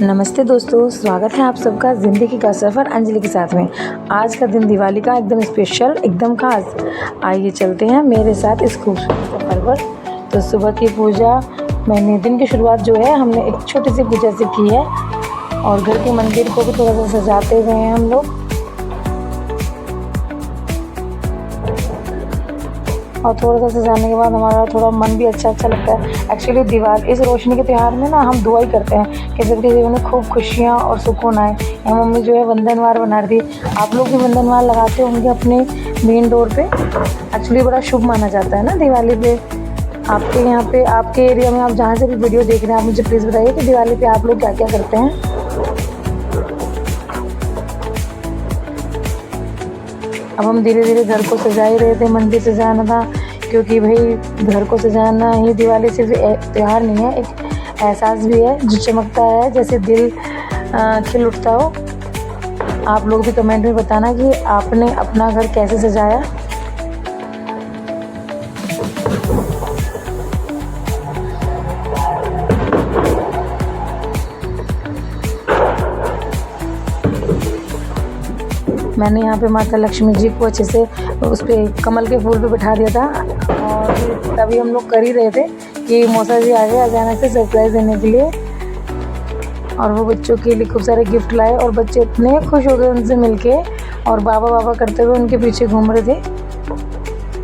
नमस्ते दोस्तों, स्वागत है आप सबका ज़िंदगी का सफ़र अंजलि के साथ में। आज का दिन दिवाली का एकदम स्पेशल, एकदम ख़ास। आइए चलते हैं मेरे साथ इस खूबसूरत सफ़र पर। तो सुबह की पूजा, मैंने दिन की शुरुआत जो है हमने एक छोटी सी पूजा से की है और घर के मंदिर को भी थोड़ा सा सजाते हुए हैं हम लोग। और थोड़ा सा सजाने के बाद हमारा थोड़ा मन भी अच्छा लगता है। एक्चुअली दिवाली, इस रोशनी के त्यौहार में ना हम दुआ ही करते हैं कि सबके जीवन में खूब खुशियाँ और सुकून आए। यहाँ मम्मी जो है वंदनवार बना रही थी। आप लोग भी वंदनवार लगाते होंगे अपने मेन डोर पे। एक्चुअली बड़ा शुभ माना जाता है ना दिवाली पे। आपके यहाँ पे, आपके एरिया में, आप जहाँ से भी वीडियो देख रहे हैं, आप मुझे प्लीज़ बताइए कि दिवाली पे आप लोग क्या क्या करते हैं। अब हम धीरे धीरे घर को सजा ही रहे थे। मंदिर सजाना था क्योंकि भाई घर को सजाना ही दिवाली सिर्फ त्यौहार नहीं है, एक एहसास भी है जो चमकता है, जैसे दिल खिल उठता हो। आप लोग भी कमेंट में बताना कि आपने अपना घर कैसे सजाया। मैंने यहाँ पे माता लक्ष्मी जी को अच्छे से उस पर कमल के फूल पे बिठा दिया था। और तभी हम लोग कर ही रहे थे कि मौसा जी आ गए अचानक से सरप्राइज़ देने के लिए। और वो बच्चों के लिए खूब सारे गिफ्ट लाए और बच्चे इतने खुश हो गए उनसे मिलके और बाबा बाबा करते हुए उनके पीछे घूम रहे थे।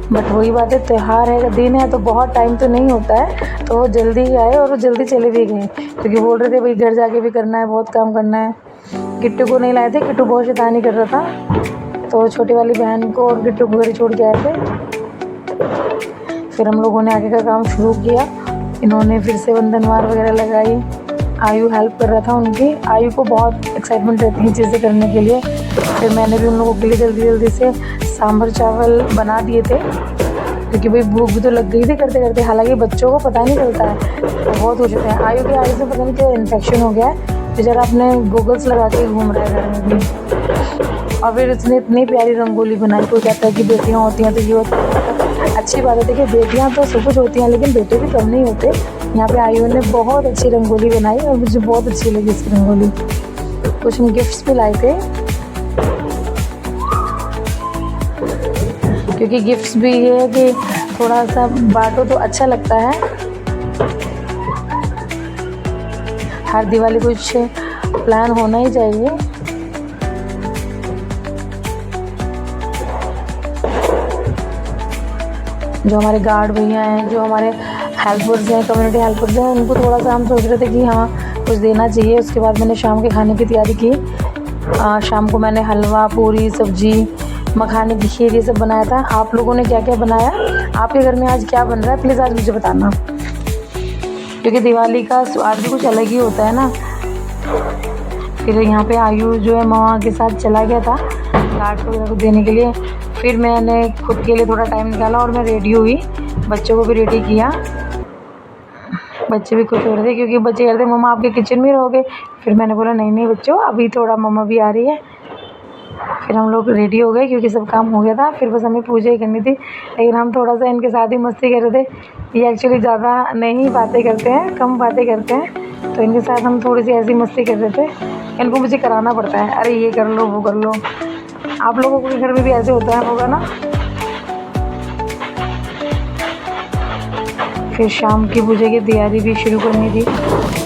बट वही बात है, त्यौहार है, दिन है, तो बहुत टाइम तो नहीं होता है। तो वो जल्दी ही आए और वो जल्दी चले भी गए क्योंकि बोल रहे थे भाई घर जाके भी करना है, बहुत काम करना है। किट्टू को नहीं लाए थे, किट्टू बहुत शैतानी कर रहा था, तो छोटी वाली बहन को और किट्टू को घर छोड़ के आए थे। फिर हम लोगों ने आगे का काम शुरू किया। इन्होंने फिर से वंदनवार वगैरह लगाई। आयु हेल्प कर रहा था उनकी। आयु को बहुत एक्साइटमेंट रहती है चीज़ें करने के लिए। फिर मैंने भी उन लोगों के लिए जल्दी जल्दी से सांभर चावल बना दिए थे क्योंकि भाई भूख भी तो लग गई थी करते करते। हालांकि बच्चों को पता नहीं चलता है, तो बहुत खुश होते हैं। आयु के आयु से पता नहीं क्या इन्फेक्शन हो गया है, बेचारा अपने गूगल्स लगा के घूम रहा है घर में भी। और फिर उसने इतनी प्यारी रंगोली बनाई। कोई कहता है कि बेटियाँ होती हैं तो ये होता है, अच्छी बात है। देखिए बेटियाँ तो सब कुछ होती हैं लेकिन बेटे भी कम नहीं होते। यहाँ पे आयु ने बहुत अच्छी रंगोली बनाई और मुझे बहुत अच्छी लगी इसकी रंगोली। कुछ हम गिफ्ट्स भी लाए थे क्योंकि गिफ्ट्स भी ये है कि थोड़ा सा बांटो तो अच्छा लगता है। हर दिवाली कुछ प्लान होना ही चाहिए। जो हमारे गार्ड भैया हैं, जो हमारे हेल्पर्स हैं, कम्युनिटी हेल्पर्स हैं, उनको थोड़ा सा हम सोच रहे थे कि हाँ कुछ देना चाहिए। उसके बाद मैंने शाम के खाने की तैयारी की। शाम को मैंने हलवा, पूरी, सब्जी, मखाने की खीर, ये सब बनाया था। आप लोगों ने क्या क्या बनाया, आपके घर में आज क्या बन रहा है, प्लीज़ आज मुझे बताना क्योंकि दिवाली का स्वाद भी कुछ अलग ही होता है ना। फिर यहाँ पे आयु जो है मामा के साथ चला गया था कार्ड वगैरह को देने के लिए। फिर मैंने खुद के लिए थोड़ा टाइम निकाला और मैं रेडी हुई, बच्चों को भी रेडी किया। बच्चे भी खुश हो रहे थे क्योंकि बच्चे कह रहे थे मम्मा आपके किचन में रहोगे। फिर मैंने बोला नहीं नहीं बच्चों, अभी थोड़ा मम्मा भी आ रही है। फिर हम लोग रेडी हो गए क्योंकि सब काम हो गया था। फिर बस हमें पूजा ही करनी थी, लेकिन हम थोड़ा सा इनके साथ ही मस्ती कर रहे थे। ये एक्चुअली ज़्यादा नहीं बातें करते हैं, कम बातें करते हैं, तो इनके साथ हम थोड़ी सी ऐसी मस्ती कर रहे थे। इनको मुझे कराना पड़ता है, अरे ये कर लो वो कर लो। आप लोगों के घर में भी ऐसे होता है होगा ना। फिर शाम की पूजा की तैयारी भी शुरू करनी थी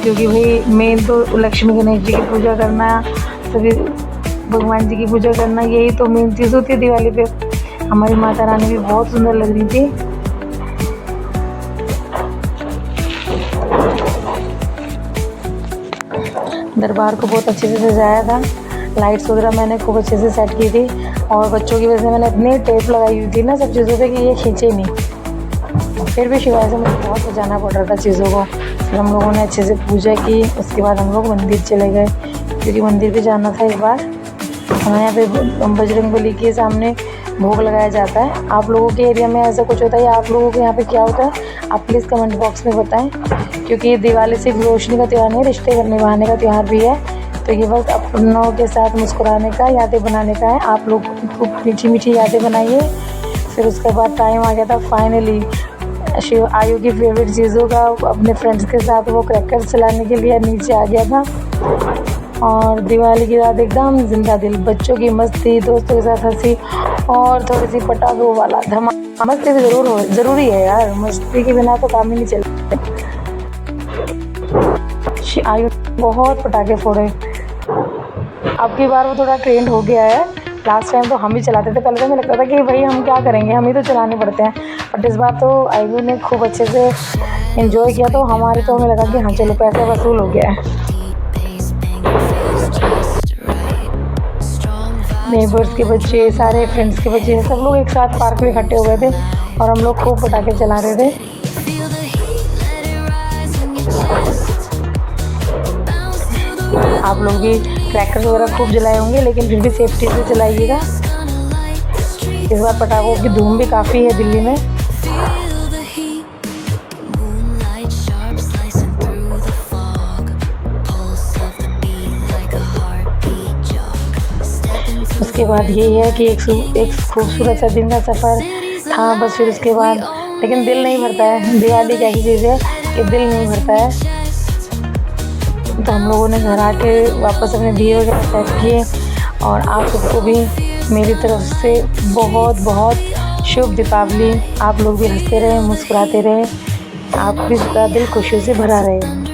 क्योंकि भाई मेन तो लक्ष्मी गणेश जी की पूजा करना, सभी भगवान जी की पूजा करना, यही तो मेन चीज़ होती है दिवाली पे। हमारी माता रानी भी बहुत सुंदर लग रही थी। दरबार को बहुत अच्छे से सजाया था। लाइट्स वगैरह मैंने खूब अच्छे से सेट की थी और बच्चों की वजह से मैंने इतनी टेप लगाई हुई थी ना सब चीज़ों पे कि ये खींचे नहीं। फिर भी शिवाय से मुझे बहुत सजाना पड़ रहा था चीज़ों को। फिर हम लोगों ने अच्छे से पूजा की। उसके बाद हम लोग मंदिर चले गए क्योंकि मंदिर भी जाना था एक बार। हमारे यहाँ पे बजरंगबली के सामने भोग लगाया जाता है। आप लोगों के एरिया में ऐसा कुछ होता है या आप लोगों के यहाँ पे क्या होता है, आप प्लीज़ कमेंट बॉक्स में बताएं क्योंकि ये दिवाली सिर्फ रोशनी का त्यौहार नहीं, रिश्ते निभाने का त्यौहार भी है। तो ये वक्त अपनों के साथ मुस्कुराने का, यादें बनाने का है। आप लोग खूब मीठी मीठी यादें बनाइए। फिर उसके बाद टाइम आ गया था फाइनली आयु की फेवरेट चीज़ों का अपने फ्रेंड्स के साथ वो क्रैकर्स चलाने के लिए नीचे आ गया था। और दिवाली की रात एकदम जिंदा दिल, बच्चों की मस्ती, दोस्तों के साथ हंसी और थोड़ी सी पटाखों वाला धमाका। मस्ती भी ज़रूरी है यार, मस्ती के बिना तो काम ही नहीं चलता। आयु बहुत पटाखे फोड़े। अब की बार वो थोड़ा ट्रेंड हो गया है। लास्ट टाइम तो हम ही चलाते थे, पहले तो हमें लगता था कि भाई हम क्या करेंगे, हम ही तो चलाने पड़ते हैं। बट इस बार तो आयु ने खूब अच्छे से एंजॉय किया, तो हमारे तो हमें लगा कि हाँ चलो पैसे वसूल हो गया है। नेबर्स के बच्चे, सारे फ्रेंड्स के बच्चे, सब लोग एक साथ पार्क में इकट्ठे हो गए थे और हम लोग खूब पटाखे चला रहे थे। आप लोग भी क्रैकर्स वगैरह खूब जलाए होंगे, लेकिन फिर भी सेफ्टी से चलाइएगा। इस बार पटाखों की धूम भी काफ़ी है दिल्ली में। उसके बाद यही है कि एक खूबसूरत सा दिन का सफ़र था बस। फिर उसके बाद लेकिन दिल नहीं भरता है। दिवाली की ऐसी चीज़ है कि दिल नहीं भरता है। तो हम लोगों ने घर आके वापस अपने दिए वगैरह सेट किए। और आप सबको भी मेरी तरफ से बहुत बहुत शुभ दीपावली। आप लोग भी हंसते रहें, मुस्कुराते रहें, आप भी सबका दिल खुशियों से भरा रहे।